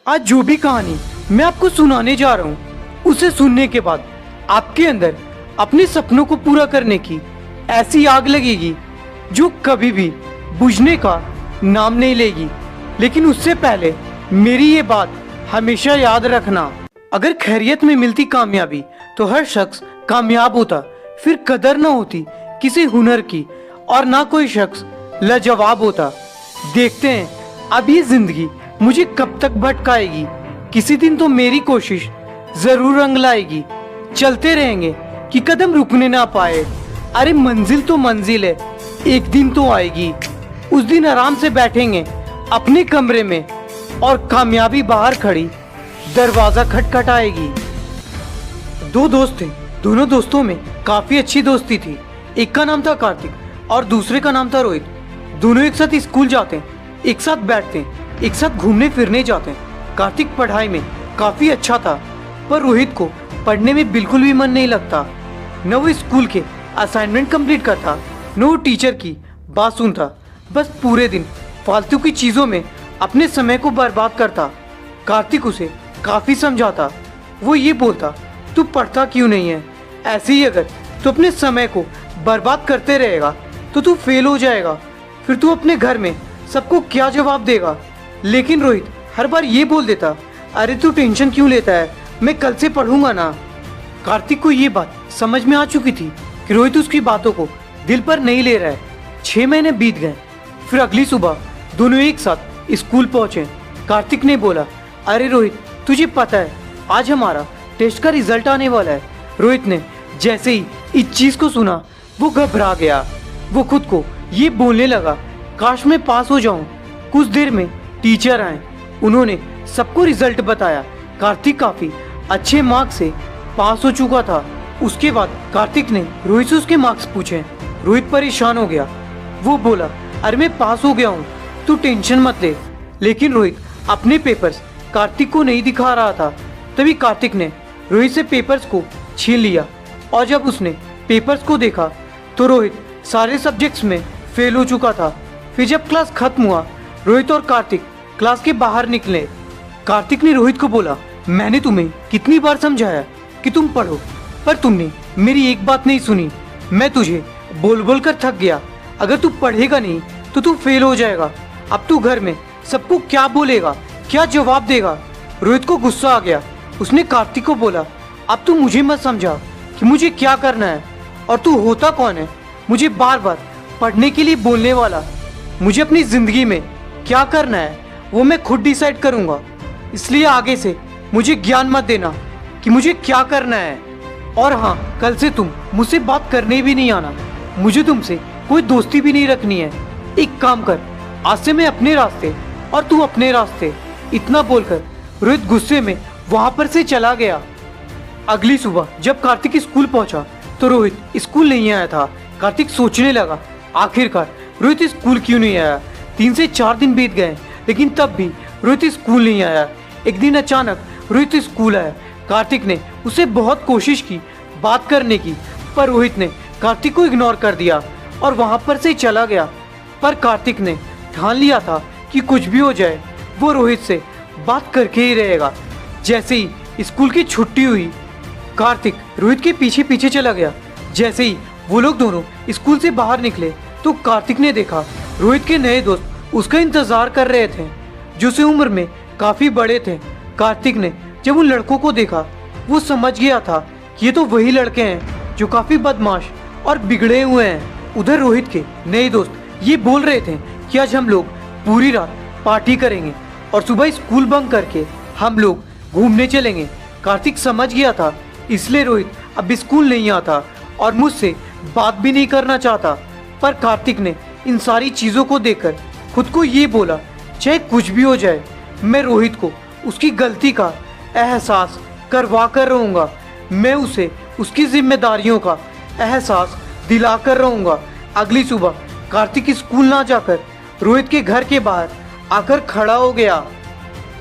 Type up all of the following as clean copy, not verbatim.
आज जो भी कहानी मैं आपको सुनाने जा रहा हूँ उसे सुनने के बाद आपके अंदर अपने सपनों को पूरा करने की ऐसी आग लगेगी जो कभी भी बुझने का नाम नहीं लेगी। लेकिन उससे पहले मेरी ये बात हमेशा याद रखना, अगर खैरियत में मिलती कामयाबी तो हर शख्स कामयाब होता, फिर कदर न होती किसी हुनर की और ना कोई शख्स लाजवाब होता। देखते हैं अब ये जिंदगी मुझे कब तक भटकाएगी, किसी दिन तो मेरी कोशिश जरूर रंग लाएगी। चलते रहेंगे कि कदम रुकने ना पाए, अरे मंजिल तो मंजिल है, एक दिन तो आएगी। उस दिन आराम से बैठेंगे अपने कमरे में और कामयाबी बाहर खड़ी दरवाजा खटखटाएगी। दो दोस्त थे, दोनों दोस्तों में काफी अच्छी दोस्ती थी। एक का नाम था कार्तिक और दूसरे का नाम था रोहित। दोनों एक साथ स्कूल जाते हैं, एक साथ बैठते हैं, एक साथ घूमने फिरने जाते हैं। कार्तिक पढ़ाई में काफी अच्छा था, पर रोहित को पढ़ने में बिल्कुल भी मन नहीं लगता। न वो स्कूल के असाइनमेंट कंप्लीट करता, न वो टीचर की बात सुनता, बस पूरे दिन फालतू की चीजों में अपने समय को बर्बाद करता। कार्तिक उसे काफी समझाता, वो ये बोलता, तू पढ़ता क्यों नहीं है? ऐसे ही अगर तू अपने समय को बर्बाद करते रहेगा तो तू फेल हो जाएगा, फिर तू अपने घर में सबको क्या जवाब देगा? लेकिन रोहित हर बार ये बोल देता, अरे तू टेंशन क्यों लेता है, मैं कल से पढ़ूंगा ना। कार्तिक को ये बात समझ में आ चुकी थी कि रोहित उसकी बातों को दिल पर नहीं ले रहा है। 6 महीने बीत गए, फिर अगली सुबह दोनों एक साथ स्कूल पहुंचे। कार्तिक ने बोला, अरे रोहित तुझे पता है आज हमारा टेस्ट का रिजल्ट आने वाला है। रोहित ने जैसे ही इस चीज को सुना वो घबरा गया। वो खुद को ये बोलने लगा, काश मैं पास हो जाऊं। कुछ देर में टीचर आए, उन्होंने सबको रिजल्ट बताया। कार्तिक काफी अच्छे मार्क्स से पास हो चुका था। उसके बाद कार्तिक ने रोहित से उसके मार्क्स पूछे। रोहित परेशान हो गया, वो बोला, अरे मैं पास हो गया हूँ, तू टेंशन मत ले। लेकिन रोहित अपने पेपर्स कार्तिक को नहीं दिखा रहा था। तभी कार्तिक ने रोहित से पेपर्स को छीन लिया और जब उसने पेपर्स को देखा तो रोहित सारे सब्जेक्ट्स में फेल हो चुका था। फिर जब क्लास खत्म हुआ, रोहित और कार्तिक क्लास के बाहर निकले। कार्तिक ने रोहित को बोला, मैंने तुम्हें कितनी बार समझाया कि तुम पढ़ो, पर तुमने मेरी एक बात नहीं सुनी। मैं तुझे बोल बोल कर थक गया, अगर तू पढ़ेगा नहीं तो तू फेल हो जाएगा। अब तू घर में सबको क्या बोलेगा, क्या जवाब देगा? रोहित को गुस्सा आ गया, उसने कार्तिक को बोला, अब तू मुझे मत समझा कि मुझे क्या करना है, और तू होता कौन है मुझे बार बार पढ़ने के लिए बोलने वाला? मुझे अपनी जिंदगी में क्या करना है वो मैं खुद डिसाइड करूंगा, इसलिए आगे से मुझे ज्ञान मत देना कि मुझे क्या करना है। और हाँ, कल से तुम मुझसे बात करने भी नहीं आना, मुझे तुमसे कोई दोस्ती भी नहीं रखनी है। एक काम कर, आज से मैं अपने रास्ते और तू अपने रास्ते। इतना बोलकर रोहित गुस्से में वहां पर से चला गया। अगली सुबह जब कार्तिक स्कूल पहुंचा तो रोहित स्कूल नहीं आया था। कार्तिक सोचने लगा, आखिरकार रोहित स्कूल क्यों नहीं आया? 3 से 4 दिन बीत गए, लेकिन तब भी रोहित स्कूल नहीं आया। एक दिन अचानक रोहित स्कूल आया। कार्तिक ने उसे बहुत कोशिश की बात करने की, पर रोहित ने कार्तिक को इग्नोर कर दिया और वहां पर से चला गया। पर कार्तिक ने ठान लिया था कि कुछ भी हो जाए वो रोहित से बात करके ही रहेगा। जैसे ही स्कूल की छुट्टी हुई, कार्तिक रोहित के पीछे पीछे चला गया। जैसे ही वो लोग दोनों स्कूल से बाहर निकले तो कार्तिक ने देखा रोहित के नए दोस्त उसका इंतजार कर रहे थे, जो उसे उम्र में काफी बड़े थे। कार्तिक ने जब उन लड़कों को देखा वो समझ गया था कि ये तो वही लड़के हैं जो काफी बदमाश और बिगड़े हुए हैं। उधर रोहित के नए दोस्त ये बोल रहे थे कि आज हम लोग पूरी रात पार्टी करेंगे और सुबह स्कूल बंक करके हम लोग घूमने चलेंगे। कार्तिक समझ गया था, इसलिए रोहित अब स्कूल नहीं आता और मुझसे बात भी नहीं करना चाहता। पर कार्तिक ने इन सारी चीजों को देखकर खुद को ये बोला, चाहे कुछ भी हो जाए मैं रोहित को उसकी गलती का एहसास करवा कर रहूंगा। मैं उसे उसकी जिम्मेदारियों का एहसास दिला कर रहूंगा। अगली सुबह कार्तिक स्कूल ना जाकर रोहित के घर के बाहर आकर खड़ा हो गया।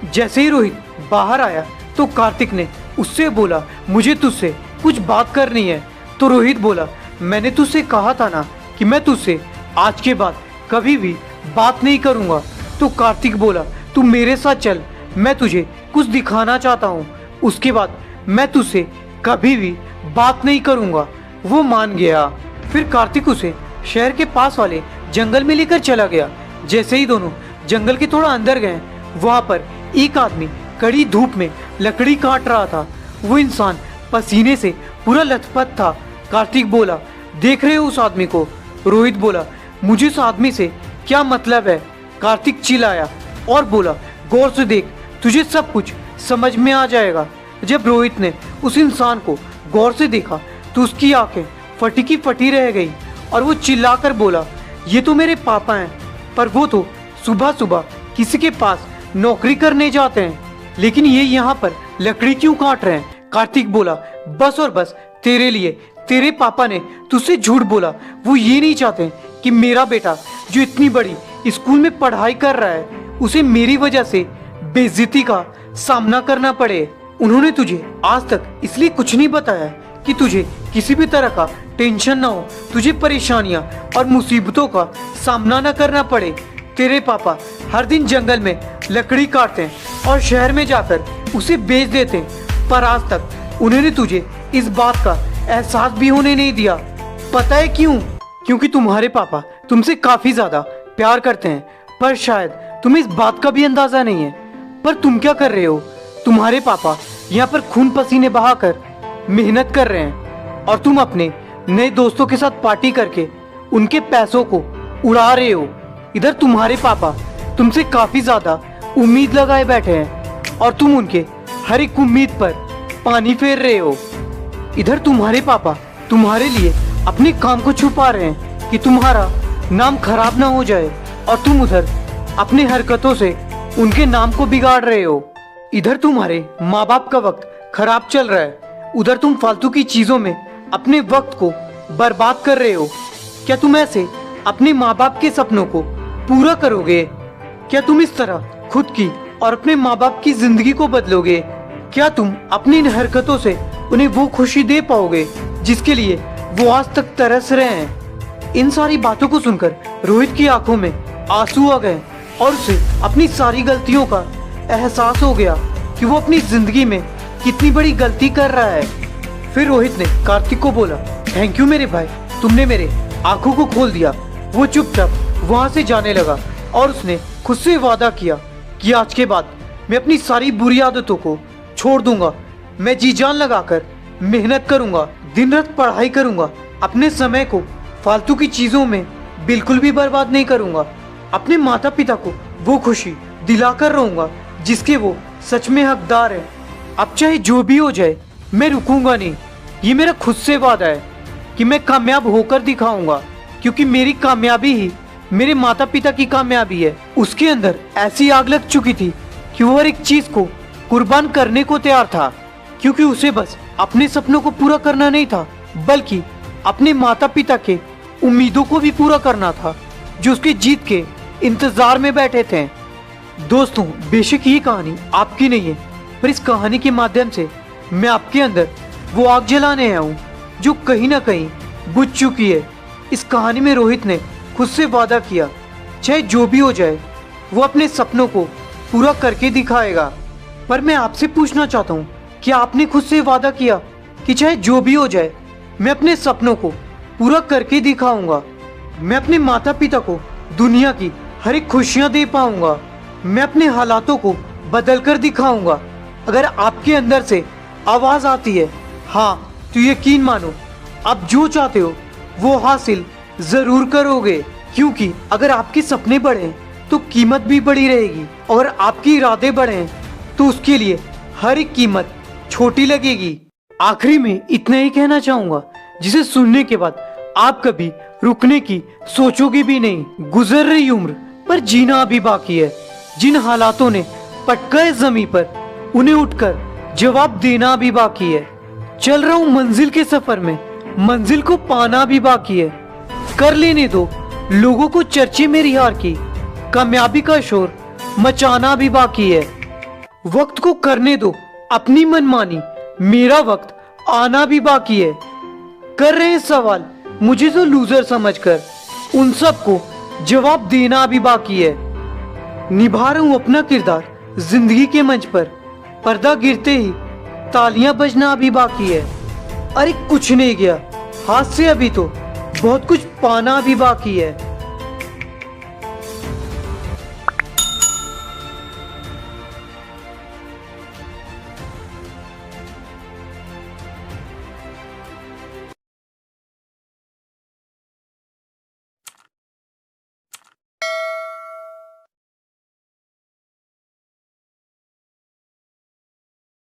जैसे ही रोहित बाहर आया तो कार्तिक ने उससे बोला, मुझे तुझसे कुछ बात करनी है। तो रोहित बोला, मैंने तुझसे कहा था ना कि मैं तुझसे आज के बाद कभी भी बात नहीं करूंगा। तो कार्तिक बोला, तू मेरे साथ चल, मैं तुझे कुछ दिखाना चाहता हूँ, उसके बाद मैं तुझसे कभी भी बात नहीं करूँगा। वो मान गया। फिर कार्तिक उसे शहर के पास वाले जंगल में लेकर चला गया। जैसे ही दोनों जंगल के थोड़ा अंदर गए, वहाँ पर एक आदमी कड़ी धूप में लकड़ी काट रहा था। वो इंसान पसीने से पूरा लथपथ था। कार्तिक बोला, देख रहे हो उस आदमी को? रोहित बोला, मुझे उस आदमी से क्या मतलब है? कार्तिक चिल्लाया और बोला, गौर से देख, तुझे सब कुछ समझ में आ जाएगा। जब रोहित ने उस इंसान को गौर से देखा तो उसकी आंखें फटी की फटी रह गई और वो चिल्लाकर बोला, ये तो मेरे पापा हैं, पर वो तो सुबह सुबह किसी के पास नौकरी करने जाते हैं, लेकिन ये यहाँ पर लकड़ी क्यों काट रहे हैं? कार्तिक बोला, बस और बस तेरे लिए तेरे पापा ने तुझसे झूठ बोला। वो ये नहीं चाहते कि मेरा बेटा जो इतनी बड़ी स्कूल में पढ़ाई कर रहा है, उसे मेरी वजह से बेइज्जती का सामना करना पड़े। उन्होंने तुझे आज तक इसलिए कुछ नहीं बताया कि तुझे किसी भी तरह का टेंशन ना हो, तुझे परेशानियां और मुसीबतों का सामना न करना पड़े। तेरे पापा हर दिन जंगल में लकड़ी काटते हैं और शहर में जाकर उसे बेच देते हैं, पर आज तक उन्होंने तुझे इस बात का एहसास भी होने नहीं दिया। पता है क्यों? क्योंकि तुम्हारे पापा तुमसे काफी ज्यादा प्यार करते हैं, पर शायद तुम्हें इस बात का भी अंदाजा नहीं है। पर तुम क्या कर रहे हो? तुम्हारे पापा यहाँ पर खून पसीने बहाकर मेहनत कर रहे हैं और तुम अपने नए दोस्तों के साथ पार्टी करके उनके पैसों को उड़ा रहे हो। इधर तुम्हारे पापा तुमसे काफी ज्यादा उम्मीद लगाए बैठे हैं और तुम उनके हर एक उम्मीद पर पानी फेर रहे हो। इधर तुम्हारे पापा तुम्हारे लिए अपने काम को छुपा रहे हैं कि तुम्हारा नाम खराब ना हो जाए, और तुम उधर अपनी हरकतों से उनके नाम को बिगाड़ रहे हो। इधर तुम्हारे माँ बाप का वक्त खराब चल रहा है, उधर तुम फालतू की चीजों में अपने वक्त को बर्बाद कर रहे हो। क्या तुम ऐसे अपने माँ बाप के सपनों को पूरा करोगे? क्या तुम इस तरह खुद की और अपने माँ बाप की जिंदगी को बदलोगे? क्या तुम अपनी इन हरकतों से उन्हें वो खुशी दे पाओगे जिसके लिए वो आज तक तरस रहे हैं? इन सारी बातों को सुनकर रोहित की आंखों में आंसू आ गए और उसे अपनी सारी गलतियों का एहसास हो गया कि वो अपनी जिंदगी में कितनी बड़ी गलती कर रहा है। फिर रोहित ने कार्तिक को बोला, थैंक यू मेरे भाई, तुमने मेरे आंखों को खोल दिया। वो चुपचाप वहाँ से जाने लगा और उसने खुद से वादा किया कि आज के बाद मैं अपनी सारी बुरी आदतों को छोड़ दूंगा। मैं जी जान लगाकर मेहनत करूंगा, दिन रात पढ़ाई करूंगा, अपने समय को फालतू की चीजों में बिल्कुल भी बर्बाद नहीं करूंगा। अपने माता पिता को वो खुशी दिलाकर रहूंगा जिसके वो सच में हकदार है। अब चाहे जो भी हो जाए मैं रुकूंगा नहीं। ये मेरा खुद से वादा है कि मैं कामयाब होकर दिखाऊंगा, क्योंकि मेरी कामयाबी ही मेरे माता पिता की कामयाबी है। उसके अंदर ऐसी आग लग चुकी थी कि वो हर एक चीज को कुर्बान करने को तैयार था, क्योंकि उसे बस अपने सपनों को पूरा करना नहीं था, बल्कि अपने माता पिता के उम्मीदों को भी पूरा करना था, जो उसकी जीत के इंतजार में बैठे थे। दोस्तों, बेशक ये कहानी आपकी नहीं है, पर इस कहानी के माध्यम से मैं आपके अंदर वो आग जलाने आया हूँ जो कहीं ना कहीं बुझ चुकी है। इस कहानी में रोहित ने खुद से वादा किया, चाहे जो भी हो जाए वो अपने सपनों को पूरा करके दिखाएगा। पर मैं आपसे पूछना चाहता हूँ, क्या आपने खुद से वादा किया कि चाहे जो भी हो जाए मैं अपने सपनों को पूरा करके दिखाऊंगा? मैं अपने माता पिता को दुनिया की हर एक खुशियाँ दे पाऊंगा। मैं अपने हालातों को बदल कर दिखाऊंगा। अगर आपके अंदर से आवाज आती है हाँ, तो यकीन मानो आप जो चाहते हो वो हासिल जरूर करोगे, क्योंकि अगर आपके सपने बड़े हैं तो कीमत भी बड़ी रहेगी, और आपके इरादे बड़े हैं तो उसके लिए हर एक कीमत छोटी लगेगी। आखिरी में इतना ही कहना चाहूंगा, जिसे सुनने के बाद आप कभी रुकने की सोचोगे भी नहीं। गुजर रही उम्र पर जीना अभी बाकी है। जिन हालातों ने पटका है जमीन पर, उन्हें उठकर जवाब देना भी बाकी है। चल रहा हूँ मंजिल के सफर में, मंजिल को पाना भी बाकी है। कर लेने दो लोगों को चर्चे मेरी हार की, कामयाबी का शोर मचाना भी बाकी है। वक्त को करने दो अपनी मनमानी, मेरा वक्त आना भी बाकी है। कर रहे हैं सवाल मुझे जो लूजर समझकर, उन सब को जवाब देना भी बाकी है। निभा रहा हूँ अपना किरदार जिंदगी के मंच पर पर्दा गिरते ही तालियां बजना अभी बाकी है। अरे कुछ नहीं गया हाथ से, अभी तो बहुत कुछ पाना भी बाकी है।